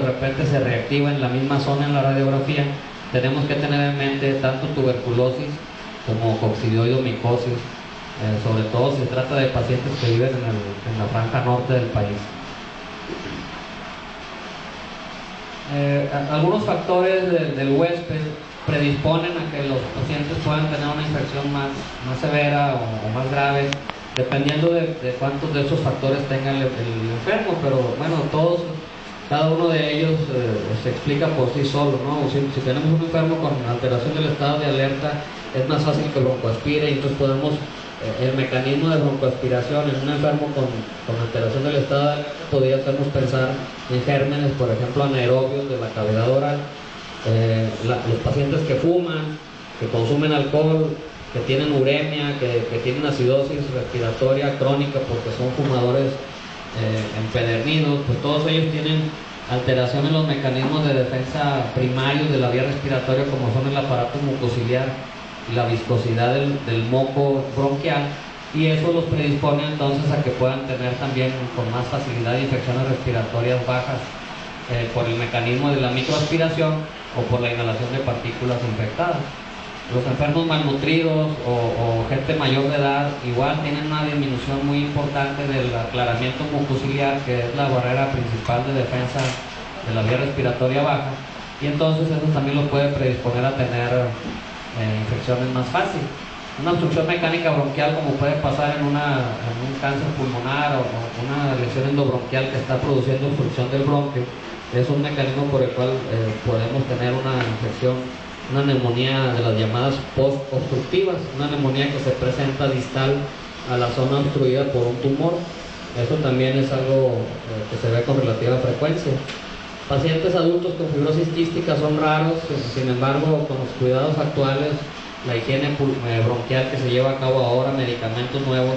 repente se reactiva en la misma zona en la radiografía, tenemos que tener en mente tanto tuberculosis como coccidioidomicosis, sobre todo si se trata de pacientes que viven en la franja norte del país. Algunos factores del huésped predisponen a que los pacientes puedan tener una infección más severa o más grave, dependiendo de cuántos de esos factores tenga el enfermo, pero bueno, cada uno de ellos se explica por sí solo, ¿no? Si tenemos un enfermo con alteración del estado de alerta, es más fácil que broncoaspire, y entonces podemos, el mecanismo de broncoaspiración en un enfermo con alteración del estado de alerta podría hacernos pensar en gérmenes, por ejemplo, anaerobios de la cavidad oral. Los pacientes que fuman, que consumen alcohol, que tienen uremia, que tienen acidosis respiratoria crónica porque son fumadores empedernidos, pues todos ellos tienen alteración en los mecanismos de defensa primarios de la vía respiratoria, como son el aparato mucociliar y la viscosidad del moco bronquial, y eso los predispone entonces a que puedan tener también con más facilidad infecciones respiratorias bajas por el mecanismo de la microaspiración o por la inhalación de partículas infectadas. Los enfermos malnutridos o gente mayor de edad igual tienen una disminución muy importante del aclaramiento mucociliar, que es la barrera principal de defensa de la vía respiratoria baja, y entonces eso también los puede predisponer a tener infecciones más fácil. Una obstrucción mecánica bronquial, como puede pasar en un cáncer pulmonar o una lesión endobronquial que está produciendo obstrucción del bronquio, es un mecanismo por el cual podemos tener una infección, una neumonía de las llamadas post-obstructivas, una neumonía que se presenta distal a la zona obstruida por un tumor. Eso también es algo que se ve con relativa frecuencia. Pacientes adultos con fibrosis quística son raros, sin embargo, con los cuidados actuales, la higiene bronquial que se lleva a cabo ahora, medicamentos nuevos,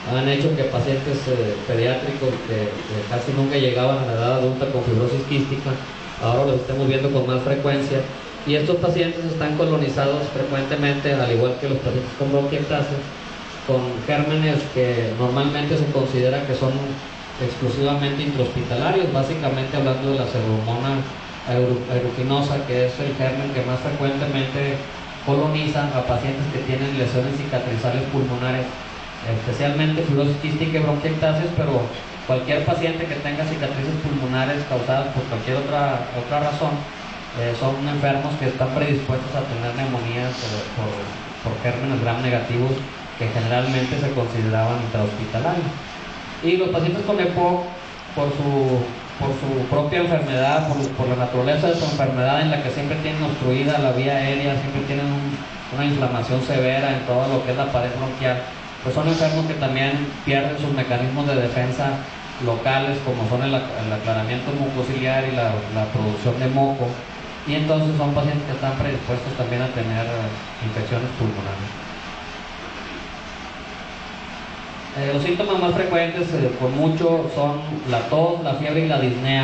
han hecho que pacientes pediátricos que casi nunca llegaban a la edad adulta con fibrosis quística, ahora los estamos viendo con más frecuencia. Y estos pacientes están colonizados frecuentemente, al igual que los pacientes con bronquiectasis, con gérmenes que normalmente se considera que son exclusivamente intrahospitalarios, básicamente hablando de la pseudomonas aeruginosa, que es el germen que más frecuentemente coloniza a pacientes que tienen lesiones cicatrizales pulmonares, especialmente fibrosis quística y bronquiectasis, pero cualquier paciente que tenga cicatrices pulmonares causadas por cualquier otra razón, son enfermos que están predispuestos a tener neumonías por gérmenes gram negativos que generalmente se consideraban intrahospitalarios. Y los pacientes con EPOC, por su propia enfermedad, por la naturaleza de su enfermedad, en la que siempre tienen obstruida la vía aérea, siempre tienen una inflamación severa en todo lo que es la pared bronquial, pues son enfermos que también pierden sus mecanismos de defensa locales, como son el aclaramiento mucociliar y la producción de moco, y entonces son pacientes que están predispuestos también a tener infecciones pulmonares. Los síntomas más frecuentes, por mucho, son la tos, la fiebre y la disnea,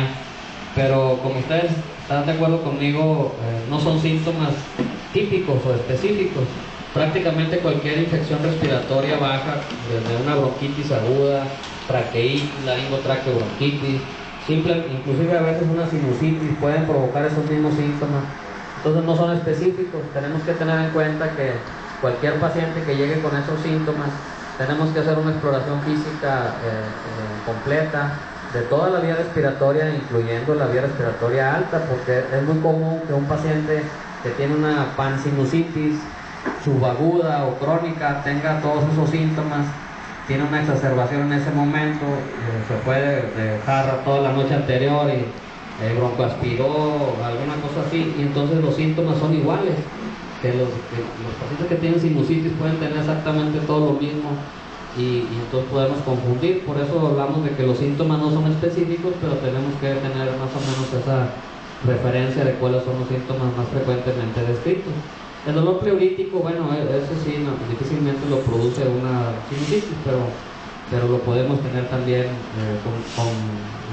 pero como ustedes están de acuerdo conmigo, no son síntomas típicos o específicos. Prácticamente cualquier infección respiratoria baja, desde una bronquitis aguda, traqueitis, laringotraqueobronquitis, inclusive a veces una sinusitis, pueden provocar esos mismos síntomas. Entonces no son específicos. Tenemos que tener en cuenta que cualquier paciente que llegue con esos síntomas, tenemos que hacer una exploración física completa de toda la vía respiratoria, incluyendo la vía respiratoria alta, porque es muy común que un paciente que tiene una pansinusitis subaguda o crónica tenga todos esos síntomas, tiene una exacerbación en ese momento, se puede dejar toda la noche anterior y broncoaspiró, alguna cosa así, y entonces los síntomas son iguales. Que los pacientes que tienen sinusitis pueden tener exactamente todo lo mismo, y entonces podemos confundir. Por eso hablamos de que los síntomas no son específicos, pero tenemos que tener más o menos esa referencia de cuáles son los síntomas más frecuentemente descritos. El dolor pleurítico, bueno, ese sí, difícilmente lo produce una sinusitis, pero lo podemos tener también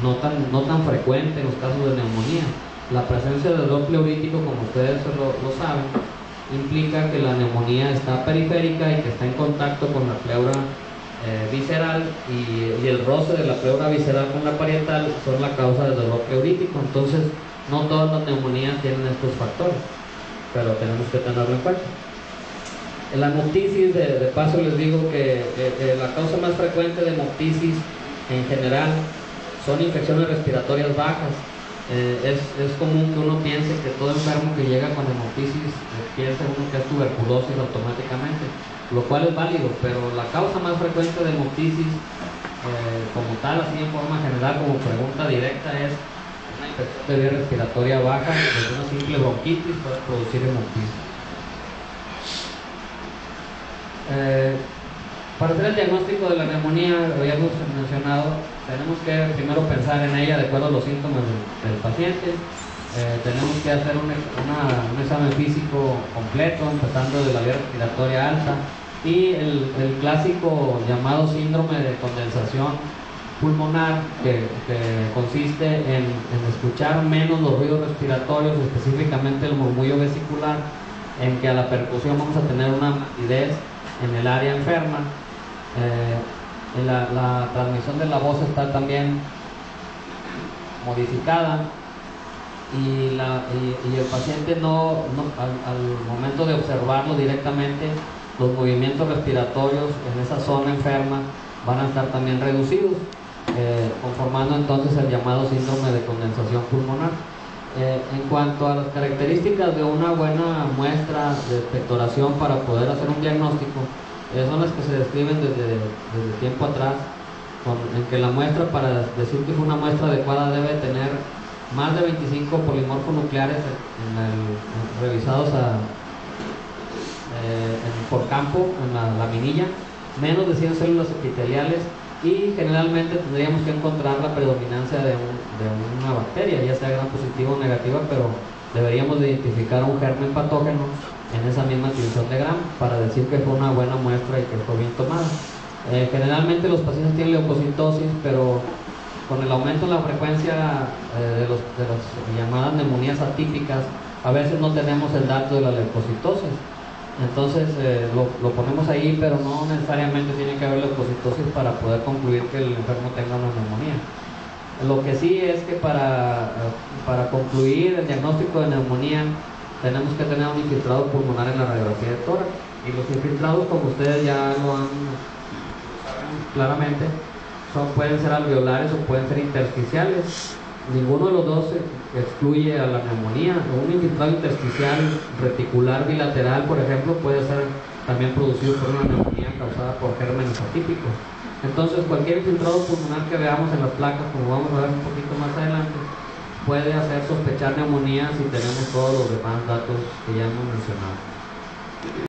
no tan frecuente en los casos de neumonía. La presencia de dolor pleurítico, como ustedes lo saben, implica que la neumonía está periférica y que está en contacto con la pleura visceral y el roce de la pleura visceral con la parietal son la causa del dolor pleurítico. Entonces, no todas las neumonías tienen estos factores, pero tenemos que tenerlo en cuenta. En la hemoptisis, de paso les digo que la causa más frecuente de hemoptisis en general son infecciones respiratorias bajas. Es común que uno piense que todo enfermo que llega con hemoptisis piensa uno que es tuberculosis automáticamente, lo cual es válido, pero la causa más frecuente de hemoptisis como tal, así en forma general, como pregunta directa, es una infección de vía respiratoria baja. Desde una simple bronquitis puede producir hemoptisis. Para hacer el diagnóstico de la neumonía, lo habíamos mencionado, tenemos que primero pensar en ella de acuerdo a los síntomas del paciente. Tenemos que hacer un examen físico completo, empezando de la vía respiratoria alta, y el clásico llamado síndrome de condensación pulmonar, que consiste en escuchar menos los ruidos respiratorios, específicamente el murmullo vesicular, en que a la percusión vamos a tener una matidez en el área enferma. La transmisión de la voz está también modificada y el paciente al momento de observarlo directamente, los movimientos respiratorios en esa zona enferma van a estar también reducidos, conformando entonces el llamado síndrome de condensación pulmonar. En cuanto a las características de una buena muestra de expectoración para poder hacer un diagnóstico, son las que se describen desde tiempo atrás, en que la muestra, para decir que fue una muestra adecuada, debe tener más de 25 polimorfonucleares revisados por campo en la laminilla, menos de 100 células epiteliales, y generalmente tendríamos que encontrar la predominancia de una bacteria, ya sea gram positiva o negativa, pero deberíamos de identificar un germen patógeno en esa misma atribución de gram para decir que fue una buena muestra y que fue bien tomada. Generalmente los pacientes tienen leucocitosis, pero con el aumento en la frecuencia de las llamadas neumonías atípicas, a veces no tenemos el dato de la leucocitosis. Entonces lo ponemos ahí, pero no necesariamente tiene que haber leucocitosis para poder concluir que el enfermo tenga una neumonía. Lo que sí es que para concluir el diagnóstico de neumonía tenemos que tener un infiltrado pulmonar en la radiografía de tórax, y los infiltrados, como ustedes ya lo saben claramente, pueden ser alveolares o pueden ser intersticiales. Ninguno de los dos excluye a la neumonía. Un infiltrado intersticial reticular bilateral, por ejemplo, puede ser también producido por una neumonía causada por gérmenes atípicos. Entonces, cualquier infiltrado pulmonar que veamos en las placas, como vamos a ver un poquito más adelante, puede hacer sospechar neumonía si tenemos todos los demás datos que ya hemos mencionado.